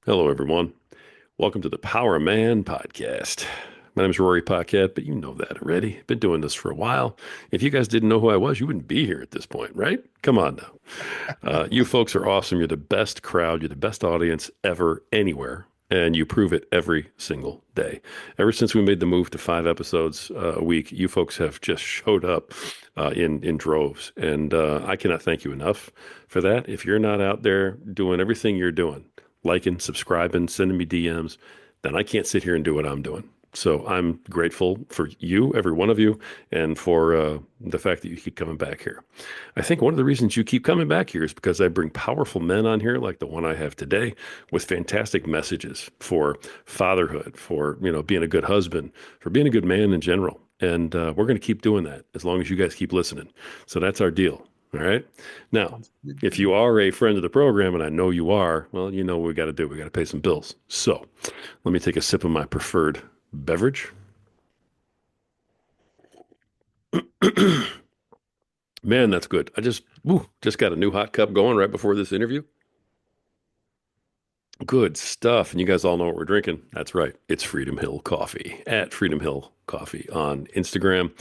Hello, everyone. Welcome to the Power Man podcast. My name is Rory Paquette, but you know that already. Been doing this for a while. If you guys didn't know who I was, you wouldn't be here at this point, right? Come on now. You folks are awesome. You're the best crowd. You're the best audience ever, anywhere. And you prove it every single day. Ever since we made the move to 5 episodes a week, you folks have just showed up in droves. And I cannot thank you enough for that. If you're not out there doing everything you're doing, liking, subscribing, sending me DMs, then I can't sit here and do what I'm doing. So I'm grateful for you, every one of you, and for the fact that you keep coming back here. I think one of the reasons you keep coming back here is because I bring powerful men on here, like the one I have today, with fantastic messages for fatherhood, for being a good husband, for being a good man in general. And we're going to keep doing that as long as you guys keep listening. So that's our deal. All right. Now, if you are a friend of the program, and I know you are, well, you know what we got to do. We got to pay some bills. So let me take a sip of my preferred beverage. Man, that's good. I just got a new hot cup going right before this interview. Good stuff. And you guys all know what we're drinking. That's right. It's Freedom Hill Coffee at Freedom Hill Coffee on Instagram.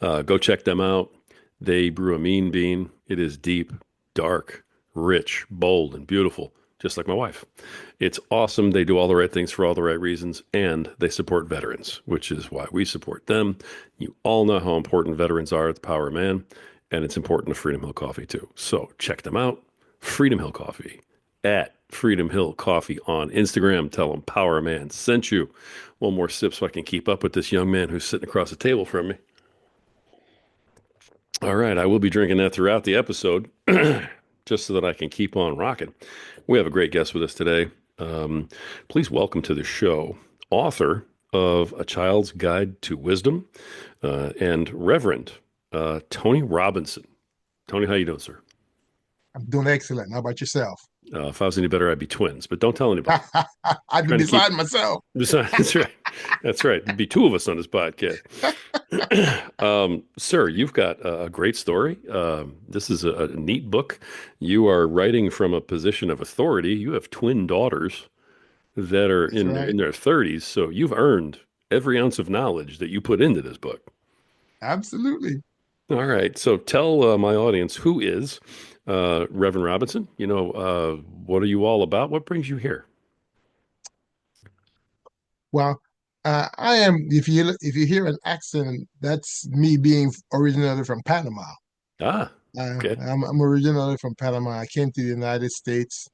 Go check them out. They brew a mean bean. It is deep, dark, rich, bold, and beautiful, just like my wife. It's awesome. They do all the right things for all the right reasons, and they support veterans, which is why we support them. You all know how important veterans are at the Power Man, and it's important to Freedom Hill Coffee too. So check them out. Freedom Hill Coffee at Freedom Hill Coffee on Instagram. Tell them Power Man sent you. One more sip so I can keep up with this young man who's sitting across the table from me. All right, I will be drinking that throughout the episode, just so that I can keep on rocking. We have a great guest with us today. Please welcome to the show, author of A Child's Guide to Wisdom, and Reverend Tony Robinson. Tony, how you doing, sir? I'm doing excellent. How about yourself? If I was any better, I'd be twins, but don't tell anybody. I'd be Trying to keep. beside myself. That's right. That's right. There'd be two of us on this podcast. Sir, you've got a great story. This is a neat book. You are writing from a position of authority. You have twin daughters that are That's in right. their 30s, so you've earned every ounce of knowledge that you put into this book. Absolutely. All right, so tell my audience who is Reverend Robinson. What are you all about? What brings you here? Well, I am. If you hear an accent, that's me being originally from Panama. Ah, okay. I'm originally from Panama. I came to the United States.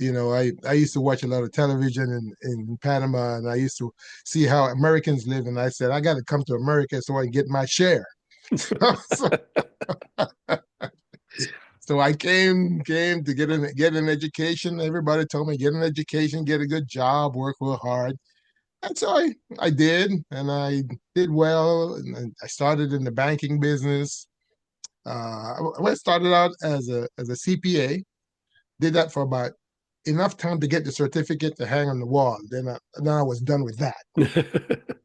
I used to watch a lot of television in Panama, and I used to see how Americans live. And I said, I got to come to America so I can get my share. So, So I came to get an education. Everybody told me get an education, get a good job, work real hard. And so I did, and I did well. And I started in the banking business. I started out as a CPA. Did that for about enough time to get the certificate to hang on the wall. Then I was done with that.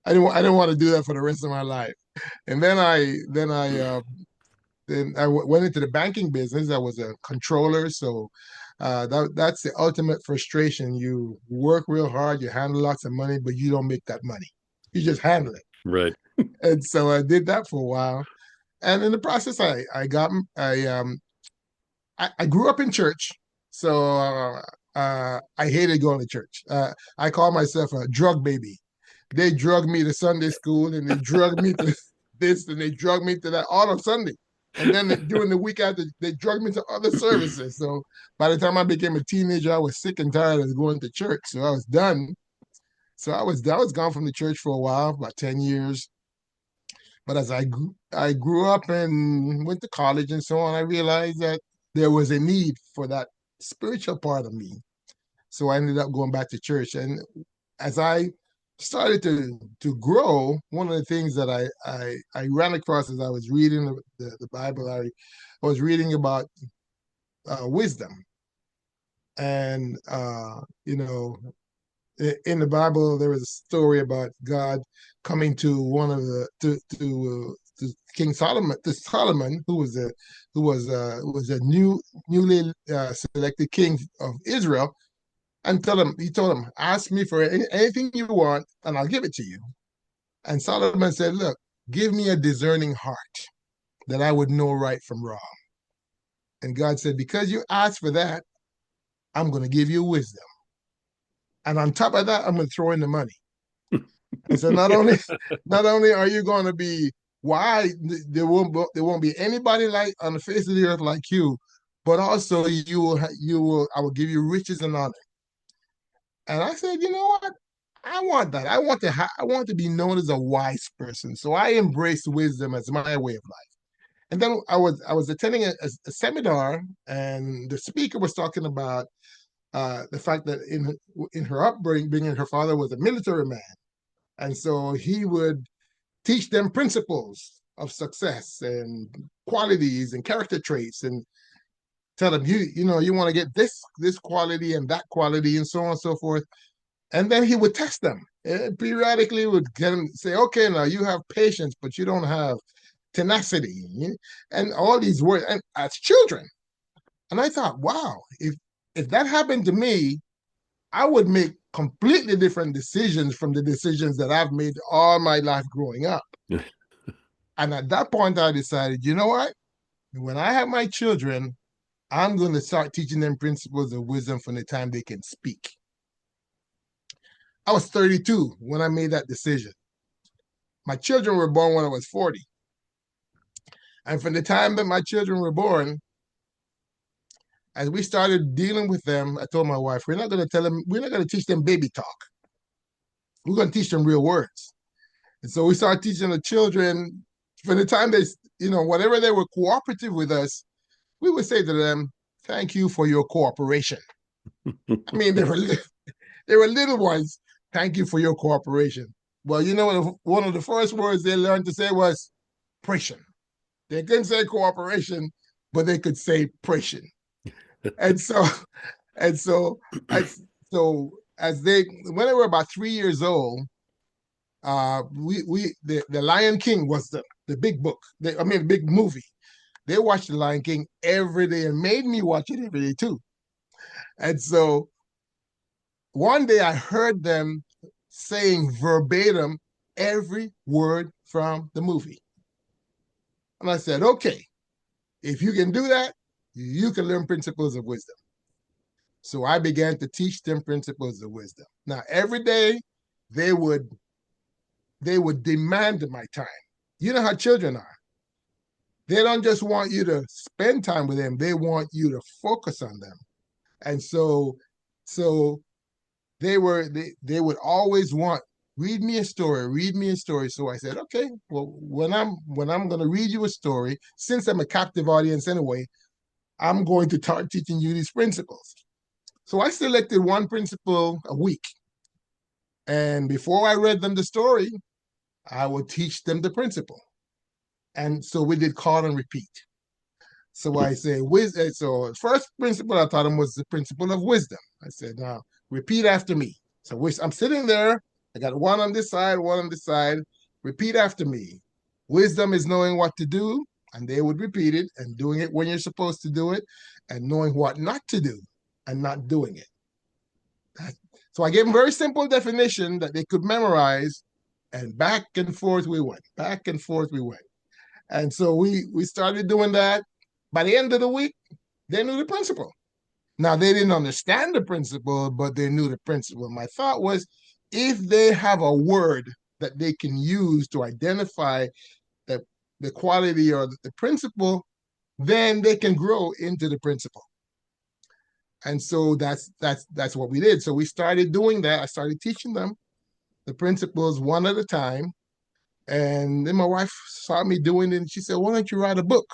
I didn't want to do that for the rest of my life. And then I went into the banking business. I was a controller, so that's the ultimate frustration. You work real hard, you handle lots of money, but you don't make that money. You just handle it. Right. And so I did that for a while. And in the process, I grew up in church, so I hated going to church. I call myself a drug baby. They drug me to Sunday school, and they drug me to this, and they drug me to that all on Sunday. And then during the week after, they drug me to other services. So by the time I became a teenager, I was sick and tired of going to church. So I was done. So I was gone from the church for a while, about 10 years. But as I grew up and went to college and so on, I realized that there was a need for that spiritual part of me. So I ended up going back to church. And as I started to grow, one of the things that I ran across as I was reading the Bible, I was reading about wisdom. And in the Bible, there was a story about God coming to one of the to King Solomon, who was a newly selected king of Israel, and he told him, ask me for anything you want and I'll give it to you. And Solomon said, look, give me a discerning heart that I would know right from wrong. And God said, because you asked for that, I'm going to give you wisdom. And on top of that, I'm going to throw in the money. And so not only are you going to be wise, there won't be anybody like on the face of the earth like you, but also I will give you riches and honor. And I said, you know what? I want that. I want to be known as a wise person. So I embraced wisdom as my way of life. And then I was attending a seminar, and the speaker was talking about the fact that in her upbringing, her father was a military man, and so he would teach them principles of success and qualities and character traits, and tell them you want to get this quality and that quality and so on and so forth. And then he would test them. And periodically would get them say, okay, now you have patience, but you don't have tenacity, and all these words, and as children. And I thought, wow, if that happened to me, I would make completely different decisions from the decisions that I've made all my life growing up. And at that point, I decided, you know what? When I have my children, I'm going to start teaching them principles of wisdom from the time they can speak. I was 32 when I made that decision. My children were born when I was 40. And from the time that my children were born, as we started dealing with them, I told my wife, we're not going to teach them baby talk. We're going to teach them real words. And so we started teaching the children from the time whatever they were cooperative with us, we would say to them, thank you for your cooperation. I mean, they were little ones. Thank you for your cooperation. Well, one of the first words they learned to say was "pression." They couldn't say cooperation, but they could say "pression." And so, and so, so as when they were about 3 years old, the Lion King was the big book. The big movie. They watched the Lion King every day and made me watch it every day too. And so one day I heard them saying verbatim every word from the movie. And I said, okay, if you can do that, you can learn principles of wisdom. So I began to teach them principles of wisdom. Now, every day they would demand my time. You know how children are. They don't just want you to spend time with them, they want you to focus on them. And so they would always want, read me a story, read me a story. So I said, okay, well, when I'm going to read you a story, since I'm a captive audience anyway, I'm going to start teaching you these principles. So I selected one principle a week. And before I read them the story, I would teach them the principle. And so we did call and repeat. So I say, so first principle I taught them was the principle of wisdom. I said, now repeat after me. So I'm sitting there. I got one on this side, one on this side. Repeat after me. Wisdom is knowing what to do, and they would repeat it, and doing it when you're supposed to do it, and knowing what not to do and not doing it. So I gave them a very simple definition that they could memorize, and back and forth we went. Back and forth we went. And so we started doing that. By the end of the week, they knew the principle. Now, they didn't understand the principle, but they knew the principle. My thought was, if they have a word that they can use to identify the quality or the principle, then they can grow into the principle. And so that's what we did. So we started doing that. I started teaching them the principles one at a time. And then my wife saw me doing it, and she said, why don't you write a book?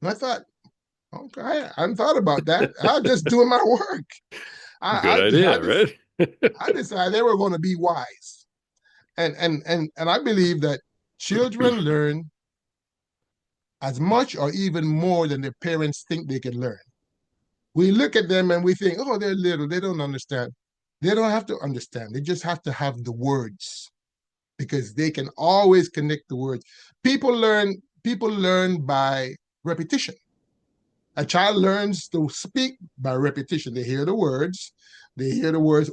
And I thought, okay, I hadn't thought about that. I was just doing my work. Good idea, right? I decided they were going to be wise. And I believe that children learn as much or even more than their parents think they can learn. We look at them and we think, oh, they're little, they don't understand. They don't have to understand. They just have to have the words, because they can always connect the words. People learn by repetition. A child learns to speak by repetition. They hear the words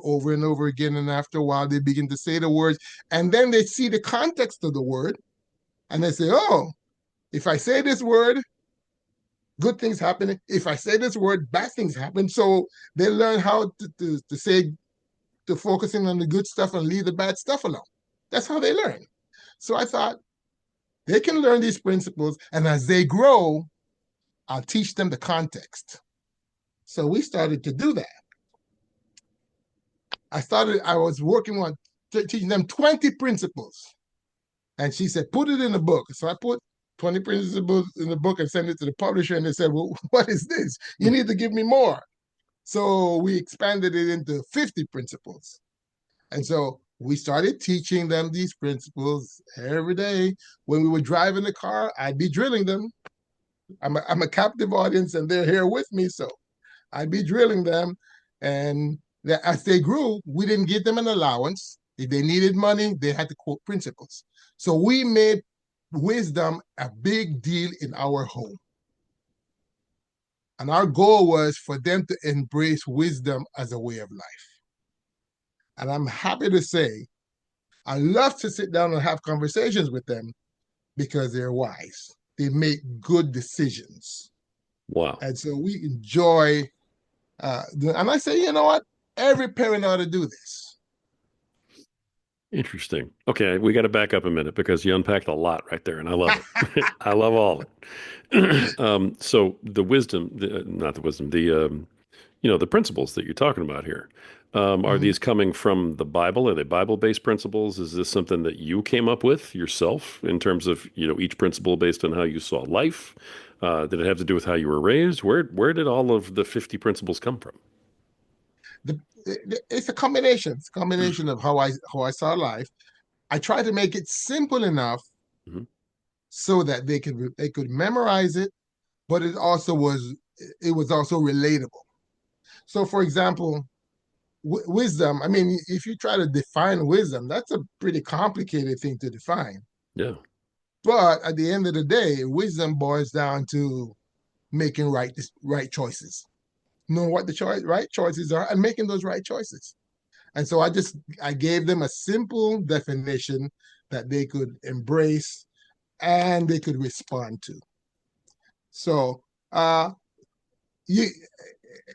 over and over again, and after a while, they begin to say the words, and then they see the context of the word, and they say, "Oh, if I say this word, good things happen. If I say this word, bad things happen." So they learn how to say, to focusing on the good stuff and leave the bad stuff alone. That's how they learn. So I thought they can learn these principles, and as they grow, I'll teach them the context. So we started to do that. I was working on teaching them 20 principles. And she said, put it in the book. So I put 20 principles in the book and sent it to the publisher. And they said, well, what is this? You need to give me more. So we expanded it into 50 principles. And so we started teaching them these principles every day. When we would drive in the car, I'd be drilling them. I'm a captive audience and they're here with me. So I'd be drilling them. And as they grew, we didn't give them an allowance. If they needed money, they had to quote principles. So we made wisdom a big deal in our home. And our goal was for them to embrace wisdom as a way of life. And I'm happy to say, I love to sit down and have conversations with them because they're wise. They make good decisions. Wow. And so we enjoy, and I say, you know what? Every parent ought to do this. Interesting. Okay, we got to back up a minute because you unpacked a lot right there, and I love it. I love all of it. So the wisdom, not the wisdom, the principles that you're talking about here, are Mhm. these coming from the Bible? Are they Bible-based principles? Is this something that you came up with yourself in terms of, each principle based on how you saw life? Did it have to do with how you were raised? Where did all of the 50 principles come from? It's a combination. It's a combination of how I saw life. I try to make it simple enough Mhm. so that they could memorize it, but it was also relatable. So, for example, wisdom. I mean, if you try to define wisdom, that's a pretty complicated thing to define. Yeah. But at the end of the day, wisdom boils down to making right choices, knowing what the right choices are, and making those right choices. And so I gave them a simple definition that they could embrace and they could respond to. So you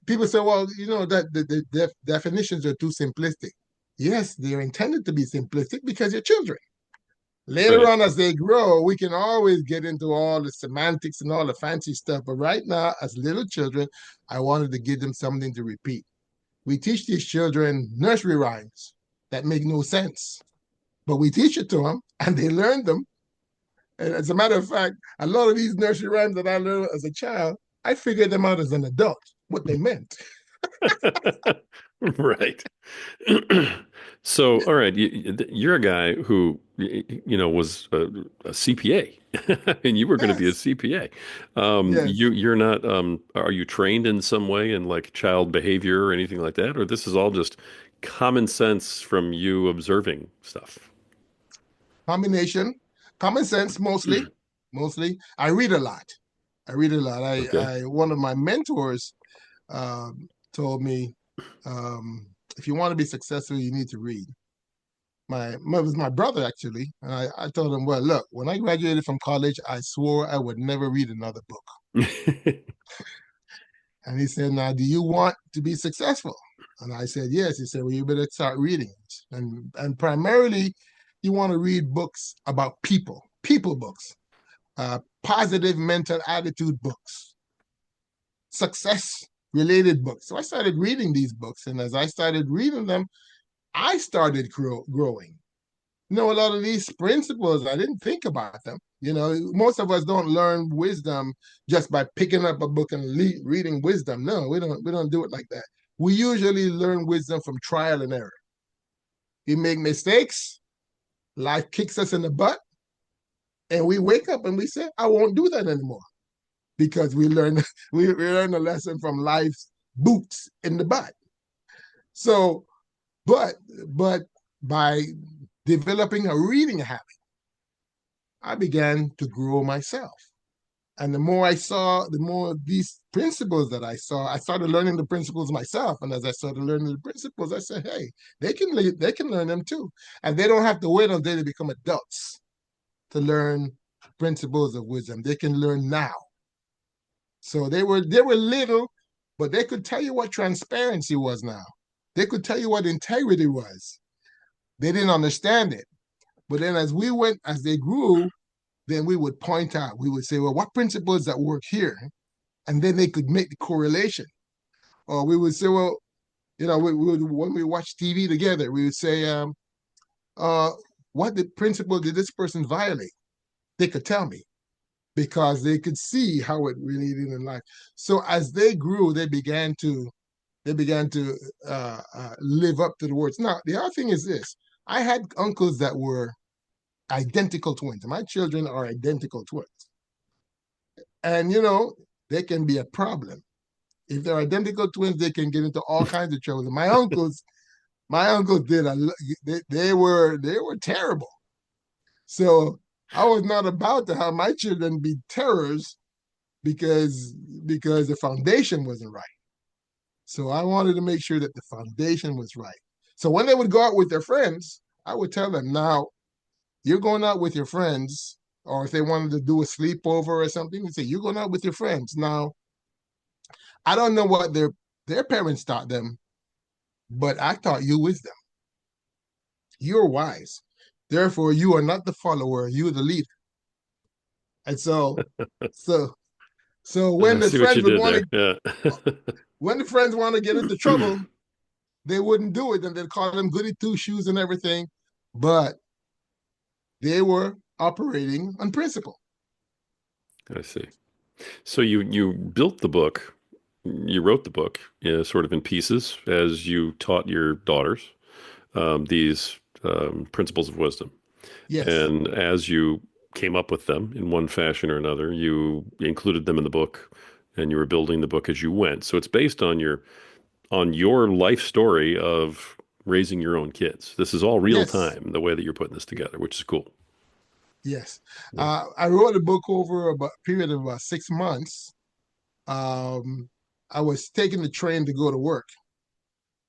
people say, well, that the definitions are too simplistic. Yes, they're intended to be simplistic because you're children. Later Right. on, as they grow, we can always get into all the semantics and all the fancy stuff. But right now, as little children, I wanted to give them something to repeat. We teach these children nursery rhymes that make no sense, but we teach it to them and they learn them. And as a matter of fact, a lot of these nursery rhymes that I learned as a child, I figured them out as an adult, what they meant. Right. So, all right, you're a guy who, was a CPA, and you were going to be a Yes, CPA. yes. You're not, are you trained in some way in like child behavior or anything like that? Or this is all just common sense from you observing stuff? Combination, common sense mostly. Mostly. I read a lot. I read a lot. Okay. One of my mentors told me, if you want to be successful, you need to read. It was my brother actually, and I told him, well, look, when I graduated from college, I swore I would never read another book. And he said, now, do you want to be successful? And I said, yes. He said, well, you better start reading. And primarily, you want to read books about people books, positive mental attitude books, success related books. So I started reading these books. And as I started reading them, I started growing. A lot of these principles, I didn't think about them. Most of us don't learn wisdom just by picking up a book and reading wisdom. No, we don't do it like that. We usually learn wisdom from trial and error. We make mistakes, life kicks us in the butt, and we wake up and we say, I won't do that anymore because we learn we learn a lesson from life's boots in the butt. So, but but by developing a reading habit, I began to grow myself. And the more I saw, the more these principles that I started learning the principles myself. And as I started learning the principles, I said, hey, they can learn them too. And they don't have to wait until they become adults to learn principles of wisdom. They can learn now. So they were little, but they could tell you what transparency was now. They could tell you what integrity was. They didn't understand it. But then as they grew, then we would point out, we would say, well, what principles that work here? And then they could make the correlation. Or we would say, well, when we watch TV together, we would say, uh, what the principle did this person violate? They could tell me because they could see how it related in life. So as they grew, they began to live up to the words. Now, the other thing is this: I had uncles that were identical twins. My children are identical twins, and they can be a problem. If they're identical twins, they can get into all kinds of trouble. My uncles did they were terrible. So I was not about to have my children be terrors because because the foundation wasn't right. So I wanted to make sure that the foundation was right. So when they would go out with their friends, I would tell them, now you're going out with your friends, or if they wanted to do a sleepover or something, we say, you're going out with your friends. Now, I don't know what their parents taught them, but I taught you wisdom. You're wise. Therefore, you are not the follower, you're the leader. And so so I see what you did there. Yeah. when the friends want to get into trouble, they wouldn't do it, and they'd call them goody two shoes and everything. But they were operating on principle. I see. So you built the book, you wrote the book, sort of in pieces as you taught your daughters these principles of wisdom. Yes, And as you came up with them in one fashion or another, you included them in the book and you were building the book as you went. So it's based on your life story of raising your own kids. This is all real yes, time, the way that you're putting this together, which is cool. yes. Yeah. I wrote a book over a period of about 6 months. Um, I was taking the train to go to work,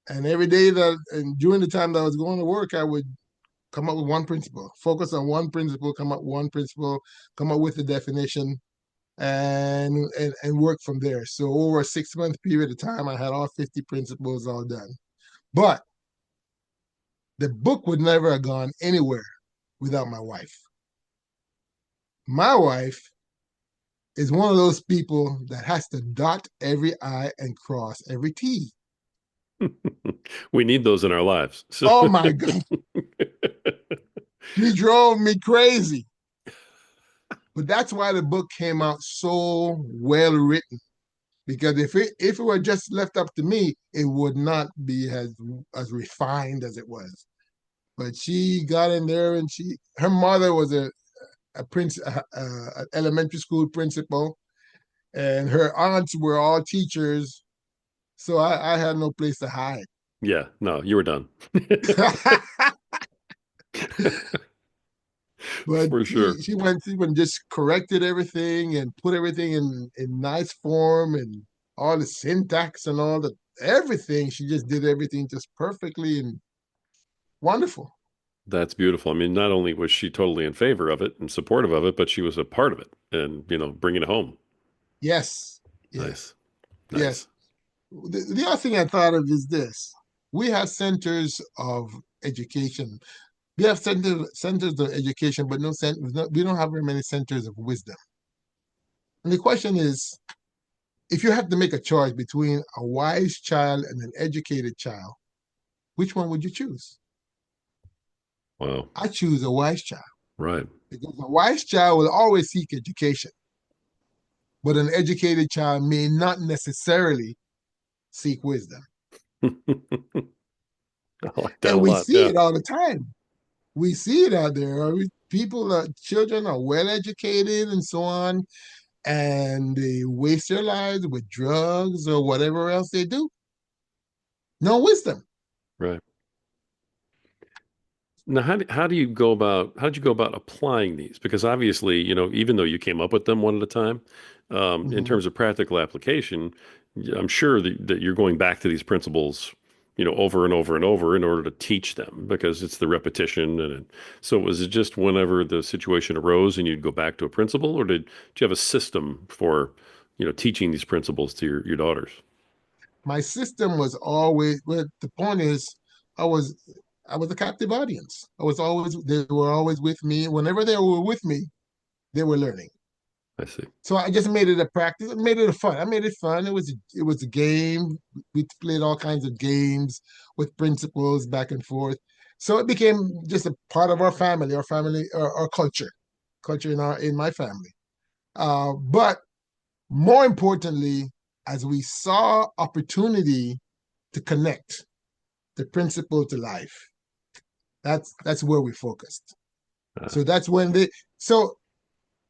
and every day and during the time that I was going to work, I would come up with one principle, focus on one principle, come up with one principle, come up with the definition, and work from there. So over a 6 month period of time, I had all 50 principles all done. But the book would never have gone anywhere without my wife. My wife is one of those people that has to dot every I and cross every T. We need those in our lives. So Oh my God. She drove me crazy. But that's why the book came out so well written. Because if it were just left up to me, it would not be as refined as it was. But she got in there, and her mother was an elementary school principal, and her aunts were all teachers. So I had no place to hide. yeah, no, you were done. But For sure. she went through and just corrected everything and put everything in nice form, and all the syntax and all the everything. She just did everything just perfectly and wonderful. That's beautiful. I mean, not only was she totally in favor of it and supportive of it, but she was a part of it and, bringing it home. Yes, yes, Nice. yes. Nice. The other thing I thought of is this: we have centers of education. We have centers of education, but we don't have very many centers of wisdom. And the question is, if you have to make a choice between a wise child and an educated child, which one would you choose? Wow. I choose a wise child Right. because a wise child will always seek education, but an educated child may not necessarily seek wisdom. I like that a And we lot. see Yeah. it all the time. We see it out there. Children are well educated and so on, and they waste their lives with drugs or whatever else they do. No wisdom. Right. Now, how do you go about how did you go about applying these? Because obviously, even though you came up with them one at a time, in Mm-hmm. terms of practical application, I'm sure that you're going back to these principles, over and over and over in order to teach them because it's the repetition. So was it just whenever the situation arose and you'd go back to a principle, or did you have a system for, teaching these principles to your daughters? My system was always, well, the point is, I was I was a captive audience. They were always with me. Whenever they were with me, they were learning. I see. So I just made it a practice. I made it a fun. I made it fun. It was a game. We played all kinds of games with principles back and forth. So it became just a part of our family, our culture in my family. But more importantly, as we saw opportunity to connect the principle to life, that's where we focused. Uh, So that's when so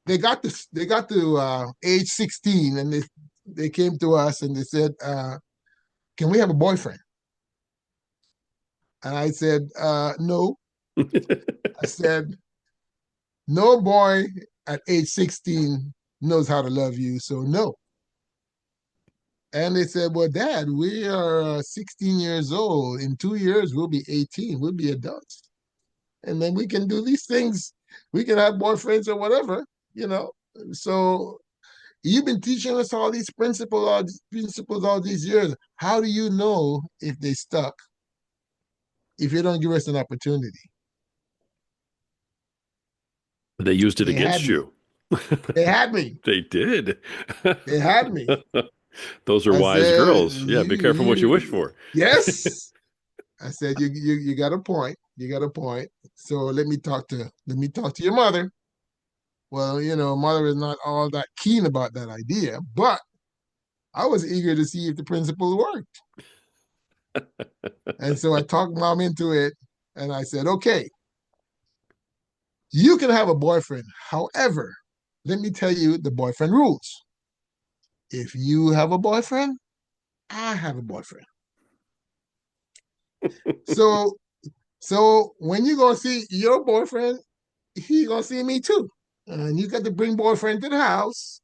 they got to age 16, and they came to us and they said, can we have a boyfriend? And I said, no. I said, no boy at age 16 knows how to love you, so no. And they said, well, Dad, we are 16 years old. In 2 years, we'll be 18. We'll be adults. And then we can do these things. We can have boyfriends or whatever, you know. So you've been teaching us all these principles all these years. How do you know if they stuck if you don't give us an opportunity? they used it They had against me. you. They had me. They did. They had me. Those are I wise said, girls. Yeah, be careful what you wish for. yes. I said, you got a point. You got a point. So let me talk to your mother. Well, mother is not all that keen about that idea, but I was eager to see if the principle worked. And so I talked mom into it, and I said, okay, you can have a boyfriend. However, let me tell you the boyfriend rules. If you have a boyfriend, I have a boyfriend. So when you gonna see your boyfriend, he gonna see me too. And you got to bring boyfriend to the house,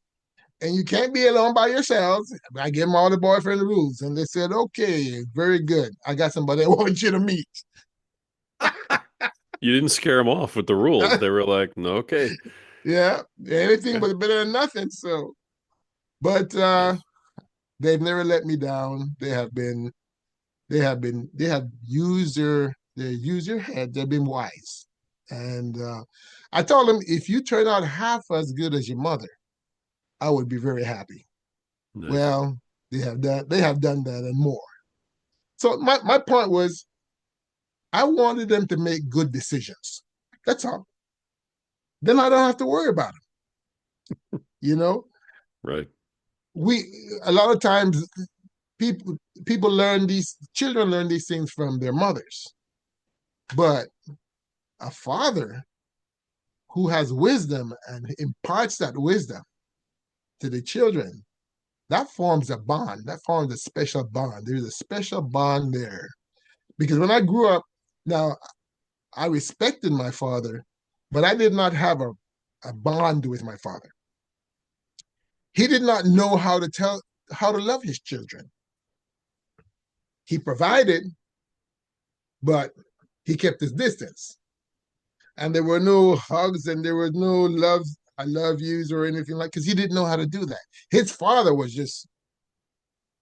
and you can't be alone by yourselves. I gave them all the boyfriend rules, and they said, okay, very good. I got somebody I want you to meet. You didn't scare them off with the rules. They were like, "No, okay, Yeah, anything okay, was better than nothing. So, but nice, they've never let me down. They have used their head. They've been wise. And I told them, if you turn out half as good as your mother, I would be very happy. nice." Well, they have done that and more. So my point was, I wanted them to make good decisions. That's all. Then I don't have to worry about them. You know, Right. we a lot of times people learn these children learn these things from their mothers, but a father who has wisdom and imparts that wisdom to the children, that forms a bond. That forms a special bond. There's a special bond there. Because when I grew up, now I respected my father, but I did not have a bond with my father. He did not know how to love his children. He provided, but he kept his distance. And there were no hugs and there was no love, I love yous or anything like, because he didn't know how to do that. His father was just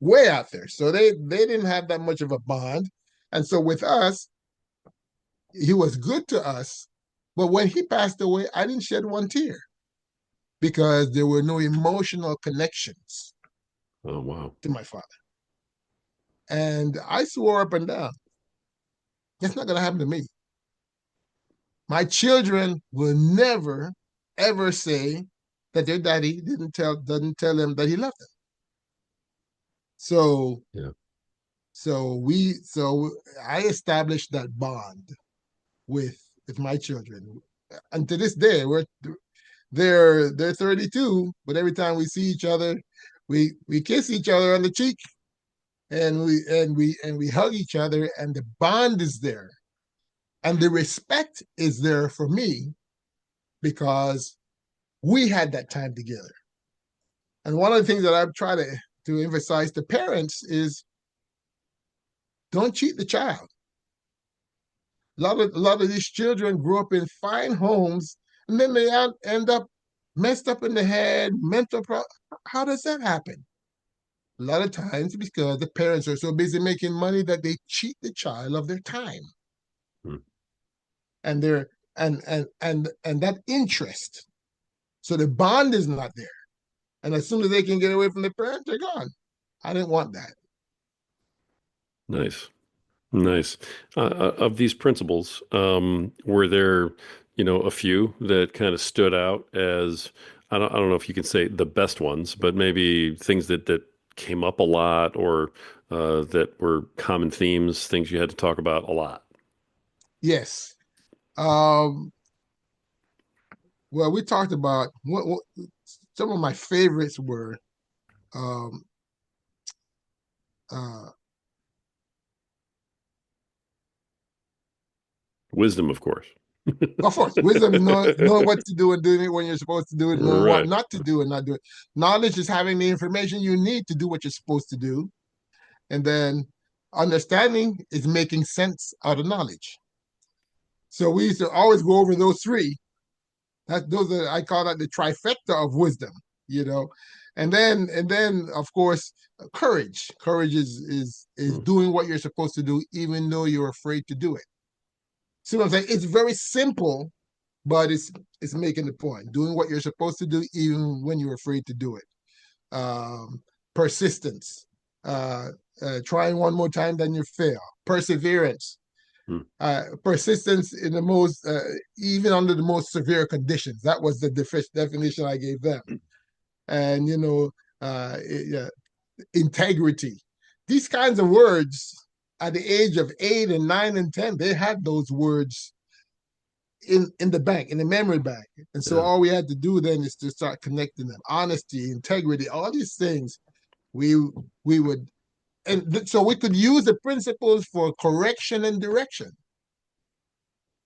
way out there. So they didn't have that much of a bond. And so with us, he was good to us. But when he passed away, I didn't shed one tear because there were no emotional connections Oh, wow. to my father. And I swore up and down, that's not going to happen to me. My children will never, ever say that their daddy doesn't tell them that he loved them. So Yeah. so I established that bond with my children. And to this day, they're 32, but every time we see each other, we kiss each other on the cheek, and we hug each other, and the bond is there. And the respect is there for me because we had that time together. And one of the things that I've tried to emphasize to parents is don't cheat the child. A lot of these children grew up in fine homes, and then they end up messed up in the head, mental problem. How does that happen? A lot of times because the parents are so busy making money that they cheat the child of their time Hmm. and their and that interest. So the bond is not there. And as soon as they can get away from the parent, they're gone. I didn't want that. Nice. Nice. Of these principles, were there, a few that kind of stood out as, I don't know if you can say the best ones, but maybe things that came up a lot or that were common themes, things you had to talk about a lot. Yes. Um, well, we talked about some of my favorites were um, uh, Wisdom, of course. of course, wisdom is knowing what to do and doing it when you're supposed to do it, knowing what Right. not to do and not do it. Knowledge is having the information you need to do what you're supposed to do. And then understanding is making sense out of knowledge. So we used to always go over those three. Those are, I call that the trifecta of wisdom, you know. And then of course courage. Courage is Hmm. doing what you're supposed to do even though you're afraid to do it. See what I'm saying? It's very simple, but it's making the point. Doing what you're supposed to do even when you're afraid to do it. Persistence. Uh, Trying one more time, then you fail. Perseverance. Hmm. Persistence in the most, even under the most severe conditions. That was the definition I gave them. And, yeah, integrity. These kinds of words at the age of 8 and 9 and 10, they had those words in the bank, in the memory bank. And so Yeah. all we had to do then is to start connecting them. Honesty, integrity, all these things we we would so we could use the principles for correction and direction.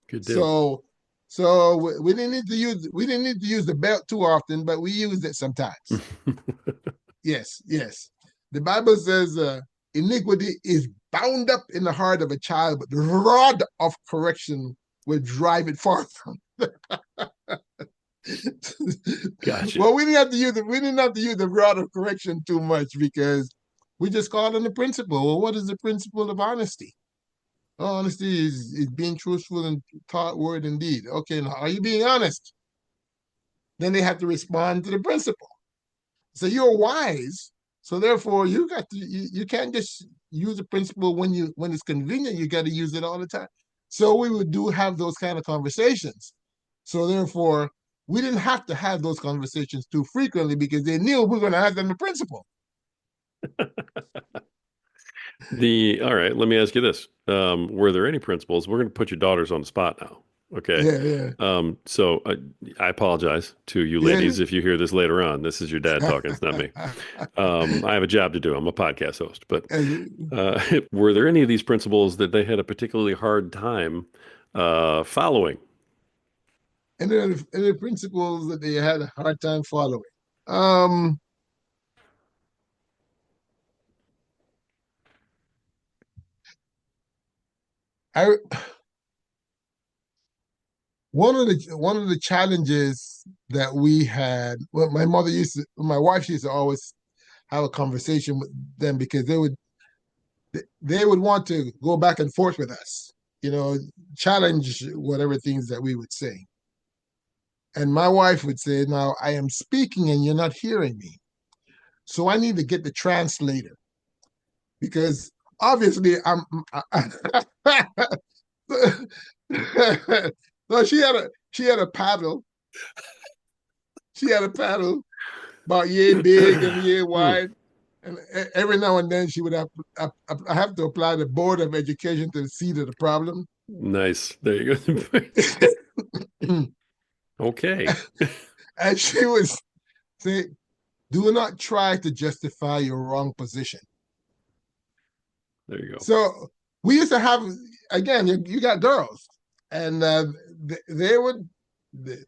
Good deal. So we didn't need to use the belt too often, but we used it sometimes. Yes, yes. The Bible says iniquity is bound up in the heart of a child, but the rod of correction will drive it forth. Gotcha. Well, we didn't have to use the rod of correction too much because we just called on the principle. Well, what is the principle of honesty? Oh, honesty is being truthful in thought, word, and deed. Okay, now are you being honest? Then they have to respond to the principle. So you're wise. So therefore, you can't just use the principle when it's convenient. You got to use it all the time. So we would do have those kind of conversations. So therefore, we didn't have to have those conversations too frequently because they knew we were going to have them the principle. All right, let me ask you this. Were there any principles? We're going to put your daughters on the spot now. Okay. Yeah, yeah, So I apologize to you yeah. ladies if you hear this later on. This is your dad talking. It's not me. I have a job to do. I'm a podcast host. But and were there any of these principles that they had a particularly hard time following? the principles that they had a hard time following. Um, I one of the challenges that we had. Well, my wife used to always have a conversation with them because they would want to go back and forth with us, you know, challenge whatever things that we would say. And my wife would say, "Now I am speaking and you're not hearing me, so I need to get the translator because obviously I'm." So she had a paddle. She had a paddle about yay big and yay Hmm, wide. And every now and then she would I have to apply the Board of Education to see to the problem. nice. There you go. And Okay. she would say, do not try to justify your wrong position. There you go. So we used to have, again, you got girls. and they would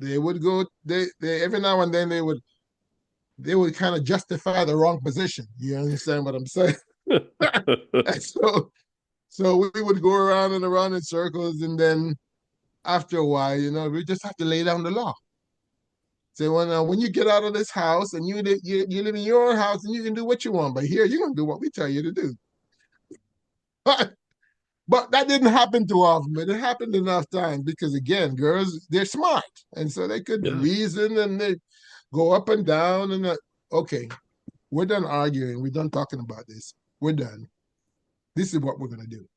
they would go they every now and then they would kind of justify the wrong position. You understand what I'm saying? And so we would go around and around in circles, and then after a while, we just have to lay down the law. Say, well, now, when you get out of this house and you live in your own house and you can do what you want, but here you're gonna do what we tell you to do. But that didn't happen too often. But it happened enough times because again, girls, they're smart, and so they could Yeah. reason and they go up and down and okay, we're done arguing. We're done talking about this. We're done. This is what we're gonna do.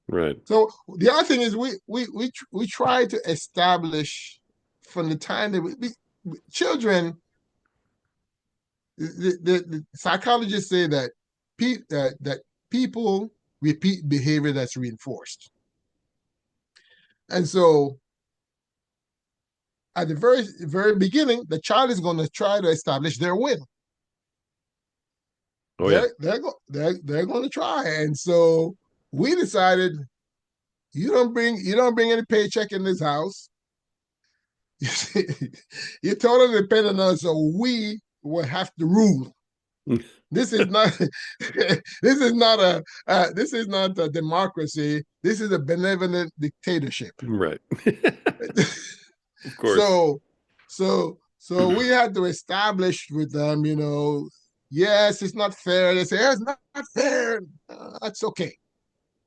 Right. So the other thing is we try to establish from the time that children. The psychologists say that that people repeat behavior that's reinforced, and so at the very beginning, the child is going to try to establish their will. Oh yeah. They're going to try, and so we decided you don't bring any paycheck in this house. You're totally dependent on us, so we will have to rule. This is not this is not a democracy. This is a benevolent dictatorship. Right. Of course. So so we had to establish with them, yes, it's not fair. They say it's not fair. That's okay,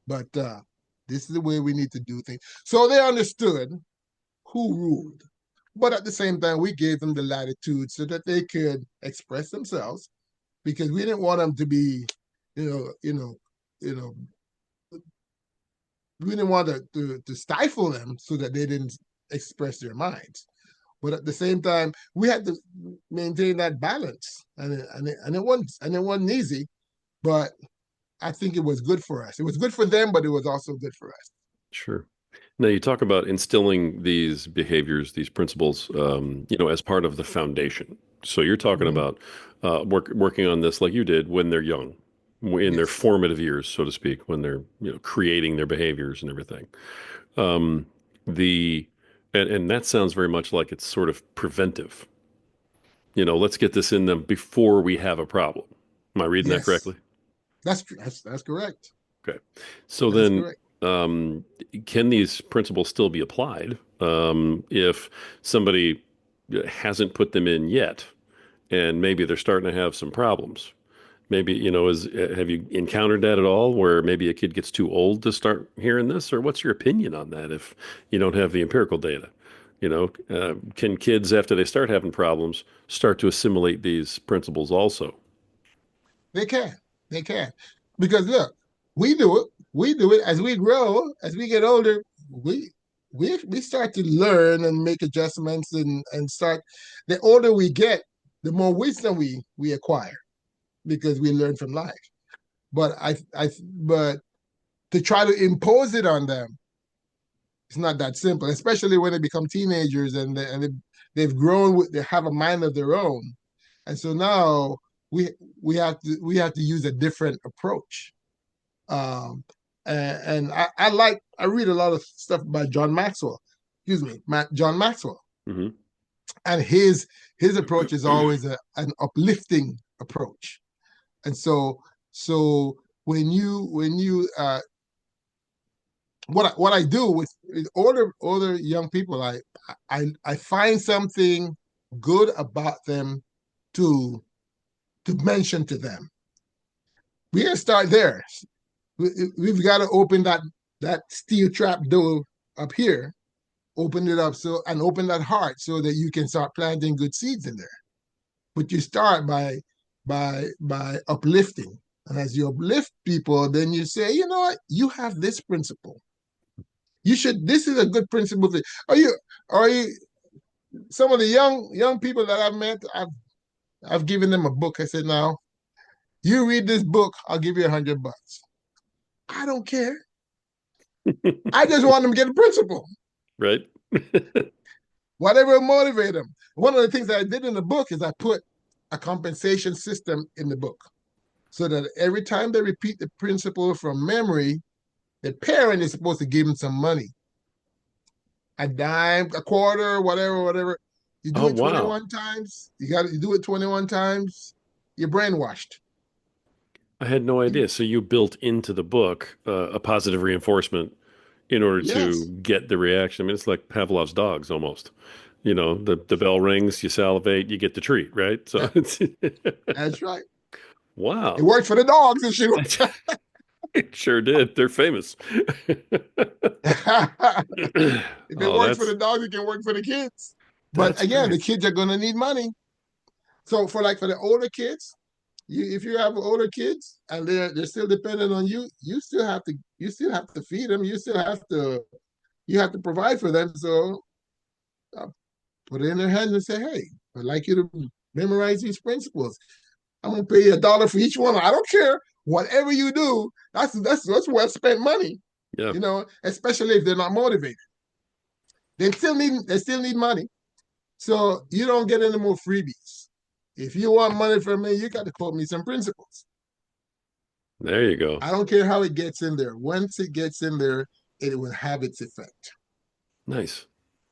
but this is the way we need to do things. So they understood who ruled, but at the same time, we gave them the latitude so that they could express themselves because we didn't want them to be, you know, you know, you know, we didn't want to stifle them so that they didn't express their minds. But at the same time, we had to maintain that balance, and it wasn't easy, but I think it was good for us. It was good for them, but it was also good for us. Sure. Now you talk about instilling these behaviors, these principles, as part of the foundation. So you're talking Mm-hmm. about working on this like you did when they're young, in their Yes, formative years, so to speak, when they're creating their behaviors and everything. Um, the and that sounds very much like it's sort of preventive. Let's get this in them before we have a problem. Am I reading that yes, correctly? that's correct. Okay. So That's then, correct. um, can these principles still be applied if somebody hasn't put them in yet, and maybe they're starting to have some problems? Maybe, have you encountered that at all, where maybe a kid gets too old to start hearing this, or what's your opinion on that if you don't have the empirical data? Can kids, after they start having problems, start to assimilate these principles also? They can. They can. Because look, we do it. We do it as we grow, as we get older, we start to learn and make adjustments and start the older we get, the more wisdom we acquire because we learn from life. But but to try to impose it on them, it's not that simple, especially when they become teenagers they've grown they have a mind of their own. And so now we we have to use a different approach. Um, and I read a lot of stuff by John Maxwell. Excuse me, John Maxwell, Hmm. and his approach is always an uplifting approach. And so when you what I do with older young people, I find something good about them to mention to them. We gotta start there. We've got to open that steel trap door up here, open it up and open that heart so that you can start planting good seeds in there. But you start by uplifting, and as you uplift people, then you say, you know what, you have this principle. You should. This is a good principle. Are you? Some of the young people that I've met, I've given them a book. I said, now you read this book, I'll give you $100. I don't care. I just want them to get a principle. Right? Whatever motivate them. One of the things that I did in the book is I put a compensation system in the book so that every time they repeat the principle from memory, the parent is supposed to give them some money. a dime, a quarter, whatever. You do Oh, it wow. 21 times. You do it 21 times. You're brainwashed. I had no idea. So you built into the book a positive reinforcement in order to Yes, get the reaction. I mean, it's like Pavlov's dogs almost. You know, the bell rings, you salivate, you get the treat, right? So that, it's that's right. It wow. worked for the dogs and shit. It sure did. They're famous. If it Oh, works for the that's dogs, it can work for the kids. But that's again, the great. kids are gonna need money. So for the older kids, if you have older kids and they're still dependent on you, you still have to feed them. You have to provide for them. So uh, put it in their hands and say, hey, I'd like you to memorize these principles. I'm gonna pay you $1 for each one. I don't care. Whatever you do, that's well spent money. Yeah. Especially if they're not motivated. They still need money. So you don't get any more freebies. If you want money from me, you got to quote me some principles. There you go. I don't care how it gets in there. Once it gets in there, it will have its effect. Nice.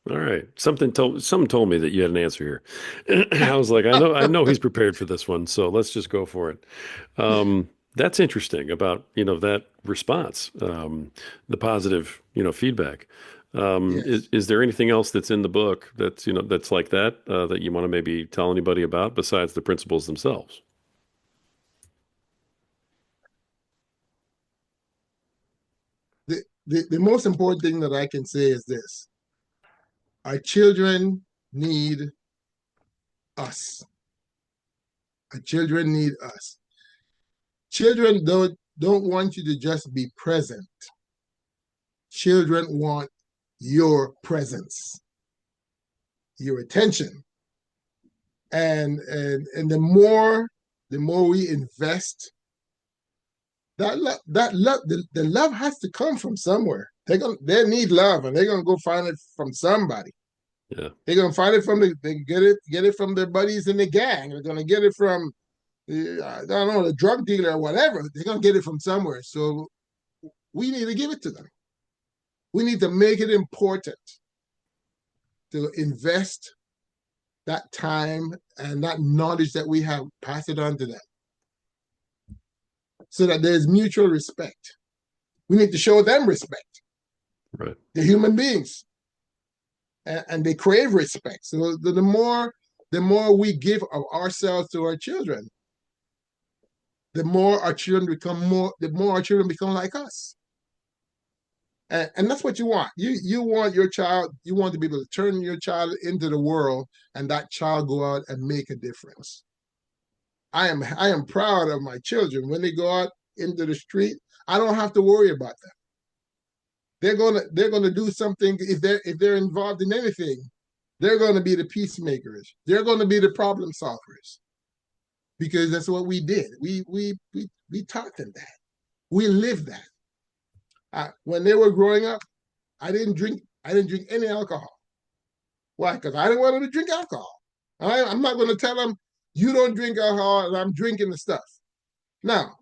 All right. Something told me that you had an answer here. I was like, I know he's prepared for this one, so let's just go for it. That's interesting about, that response, the positive, feedback. Yes. Is there anything else that's in the book that's like that, that you want to maybe tell anybody about besides the principles themselves? The most important thing that I can say is this: our children need us. Our children need us. Children don't want you to just be present. Children want your presence, your attention. And the more we invest, the love has to come from somewhere. They need love, and they're gonna go find it from somebody. Yeah. They're gonna find it they get it from their buddies in the gang. They're gonna get it from I don't know, the drug dealer or whatever. They're gonna get it from somewhere. So we need to give it to them. We need to make it important to invest that time and that knowledge that we have, pass it on to them so that there's mutual respect. We need to show them respect. Right. They're human beings, and they crave respect. So the more we give of ourselves to our children, the more our children become like us. And that's what you want. You want your child, you want to be able to turn your child into the world and that child go out and make a difference. I am proud of my children. When they go out into the street, I don't have to worry about them. They're gonna do something. If they're involved in anything, they're gonna be the peacemakers. They're gonna be the problem solvers because that's what we did. We taught them that. We lived that. When they were growing up, I didn't drink any alcohol. Why? Because I didn't want them to drink alcohol. I'm not going to tell them you don't drink alcohol and I'm drinking the stuff. Now,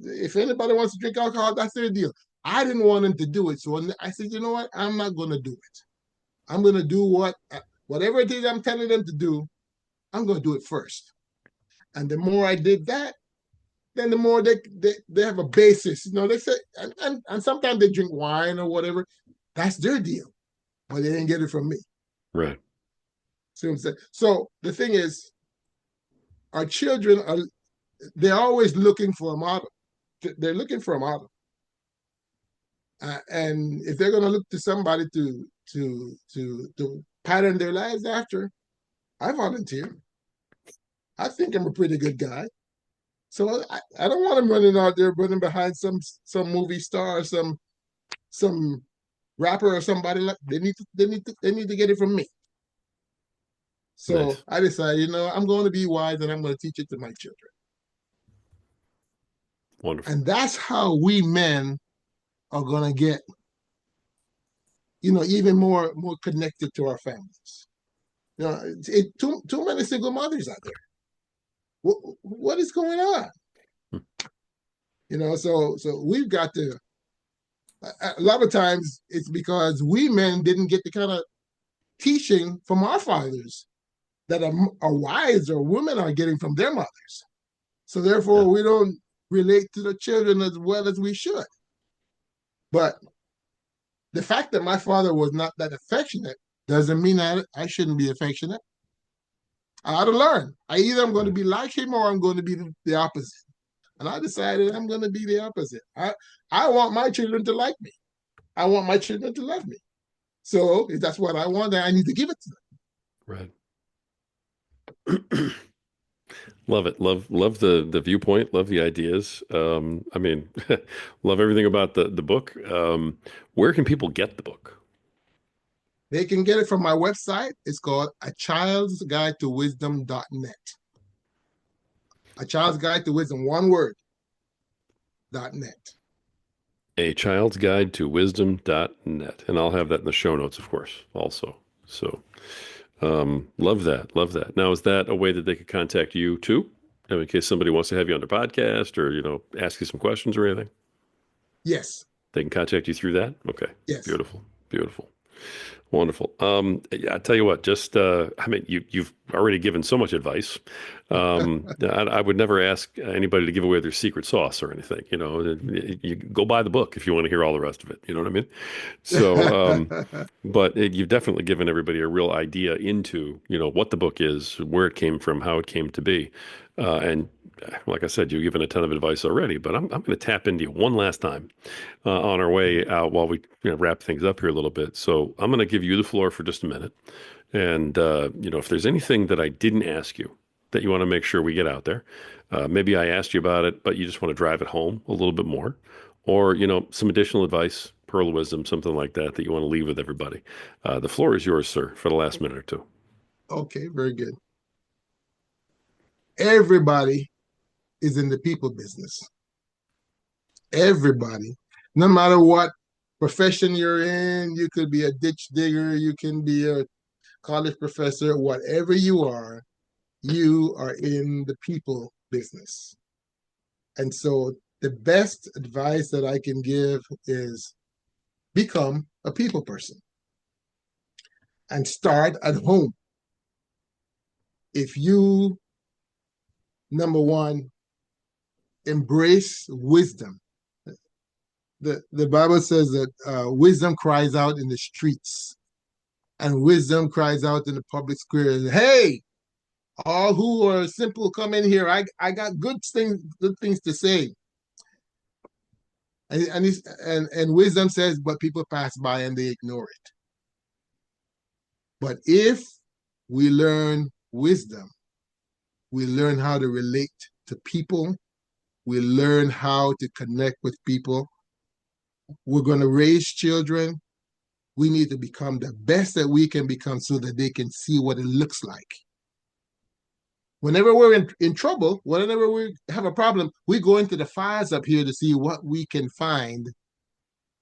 if anybody wants to drink alcohol, that's their deal. I didn't want them to do it, so I said, you know what? I'm not going to do it. I'm going to do whatever it is I'm telling them to do. I'm going to do it first. And the more I did that, then the more they have a basis. They say, and sometimes they drink wine or whatever. That's their deal, but they didn't get it from me. Right. See what I'm saying? So the thing is, our children they're always looking for a model. They're looking for a model, and if they're going to look to somebody to pattern their lives after, I volunteer. I think I'm a pretty good guy. So I don't want them running out there running behind some movie star, or some rapper or somebody like. They need to get it from me. So Nice. I decided, I'm going to be wise and I'm going to teach it to my children. Wonderful. And that's how we men are going to get, even more connected to our families. Too many single mothers out there. What is going on? Hmm. So we've got to A lot of times it's because we men didn't get the kind of teaching from our fathers that our wives or women are getting from their mothers. So Yeah. therefore, we don't relate to the children as well as we should. But the fact that my father was not that affectionate doesn't mean that I shouldn't be affectionate. I had to learn. I either I'm going to Right. be like him or I'm going to be the opposite. And I decided I'm going to be the opposite. I want my children to like me. I want my children to love me. So if that's what I want, then I need to give it to Right. Love it. Love the viewpoint. Love the ideas. I mean, love everything about the book. Where can people get the book? them. They can get it from my website. It's called A Child's Guide to Wisdom.net. A Child's Guide to Wisdom, one word, .net. A Child's Guide to Wisdom.net. And I'll have that in the show notes, of course, also. So, love that. Love that. Now, is that a way that they could contact you too? In case somebody wants to have you on their podcast or, ask you some questions or anything, Yes, they can contact you through that. Okay. yes. Beautiful. Beautiful. Wonderful. Yeah, I tell you what, just I mean, you've already given so much advice. I would never ask anybody to give away their secret sauce or anything. You go buy the book if you want to hear all the rest of it. You know what I mean? So, but you've definitely given everybody a real idea into, what the book is, where it came from, how it came to be. And like I said, you've given a ton of advice already, but I'm going to tap into you one last time on our way out while we wrap things up here a little bit. So I'm going to give you the floor for just a minute. And, if there's anything that I didn't ask you that you want to make sure we get out there, maybe I asked you about it, but you just want to drive it home a little bit more, or, some additional advice, pearl of wisdom, something like that, that you want to leave with everybody. The floor is yours, sir, for the last minute or two. Okay, very good. Everybody is in the people business. Everybody, no matter what profession you're in, you could be a ditch digger, you can be a college professor, whatever you are in the people business. And so the best advice that I can give is become a people person and start at home. If you, number one, embrace wisdom, the Bible says that wisdom cries out in the streets and wisdom cries out in the public square. Hey, all who are simple, come in here. I got good things to say. And wisdom says, but people pass by and they ignore it. But if we learn wisdom, we learn how to relate to people, we learn how to connect with people. We're going to raise children. We need to become the best that we can become so that they can see what it looks like. Whenever we're in trouble, whenever we have a problem, we go into the files up here to see what we can find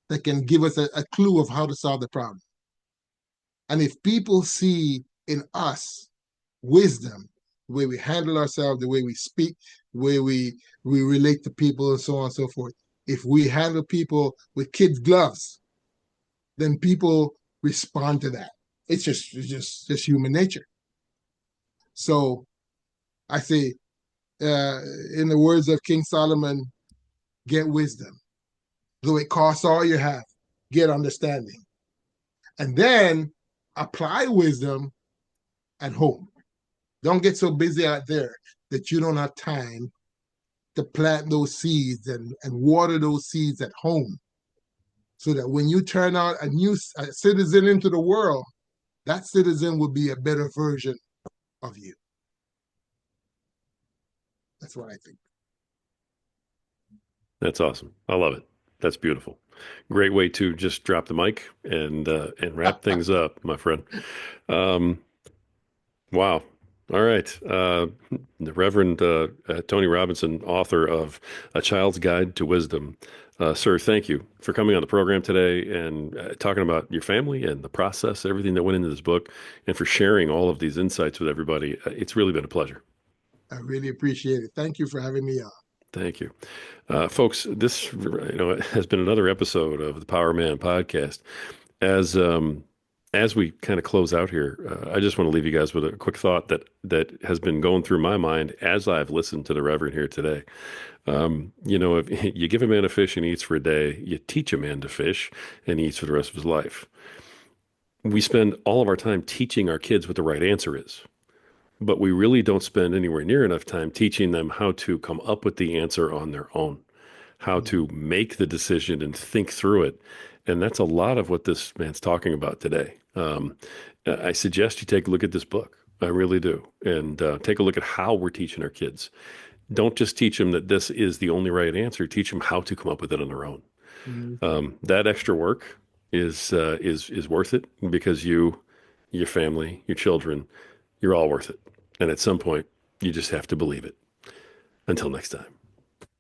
that can give us a clue of how to solve the problem. And if people see in us wisdom, the way we handle ourselves, the way we speak, the way we relate to people, and so on and so forth, if we handle people with kids' gloves, then people respond to that. It's just human nature. So I say, uh, in the words of King Solomon, get wisdom. Though it costs all you have, get understanding. And then apply wisdom at home. Don't get so busy out there that you don't have time to plant those seeds and water those seeds at home. So that when you turn out a citizen into the world, that citizen will be a better version of you. That's what I think. That's awesome. I love it. That's beautiful. Great way to just drop the mic and wrap things up, my friend. Um, wow. All right. The Reverend Tony Robinson, author of A Child's Guide to Wisdom. Sir, thank you for coming on the program today and talking about your family and the process, everything that went into this book, and for sharing all of these insights with everybody. It's really been a pleasure. I really appreciate it. Thank you for having me on. Thank you. Folks, this has been another episode of the Power Man podcast. As as we kind of close out here, I just want to leave you guys with a quick thought that has been going through my mind as I've listened to the Reverend here today. If you give a man a fish and he eats for a day, you teach a man to fish and he eats for the rest of his life. We spend all of our time teaching our kids what the right answer is, but we really don't spend anywhere near enough time teaching them how to come up with the answer on their own, how Mm, to make the decision and think through it. And that's a lot of what this man's talking about today. I suggest you take a look at this book. I really do. And take a look at how we're teaching our kids. Don't just teach them that this is the only right answer. Teach them how to come up with it on their own. mm, That extra work is worth it because you, your family, your children, you're all worth it. And at some point, you just have to believe it. Until next time.